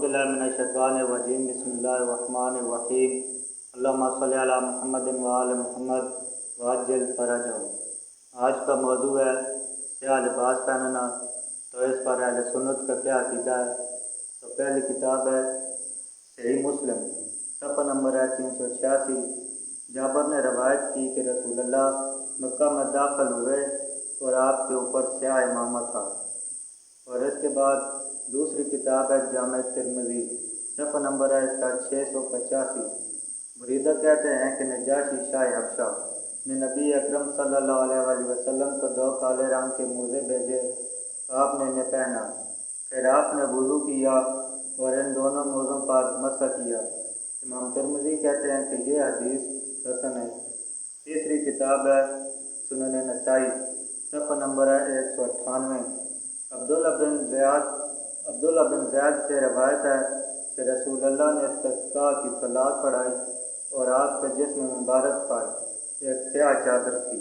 बिल्लाहि मिनश्शैतानिर्रजीम बिस्मिल्लाहिर्रहमानिर्रहीम अल्लाहुम्मा सल्लि अला मुहम्मद व आलि मुहम्मद वअज्जिल फरजहम। आज का मौजू है क्या लिबास पहनना, तो इस पर अहले सुन्नत का क्या अकीदा है। तो पहली किताब है सही मुस्लिम, सफ़ा नंबर है 386। जाबर ने रवायत की कि रसूलुल्लाह मक्का में दाखिल हुए और आपके ऊपर स्याह इमामा था। और इसके बाद दूसरी किताब है जामे तिरमिज़ी, सफ़ा नंबर है इसका 685। बुरीदा कहते हैं कि नजाशी शाह हबशा ने नबी अकरम सल्लल्लाहु अलैहि वसल्लम को 2 काले रंग के मोज़े भेजे, आपने इन्हें पहना, फिर आपने वुज़ू किया और इन दोनों मोज़ों पर मसा किया। इमाम तिरमिज़ी कहते हैं कि ये हदीस हसन है। तीसरी किताब है सुनन नसाई, सफ़ा नंबर है 198। अब्दुल्ला बिन ज़ैद से रवायत है कि रसूलुल्लाह ने इस्तिस्क़ा की सलात पढ़ाई और आपके जिस्म मुबारक पर एक स्याह चादर थी।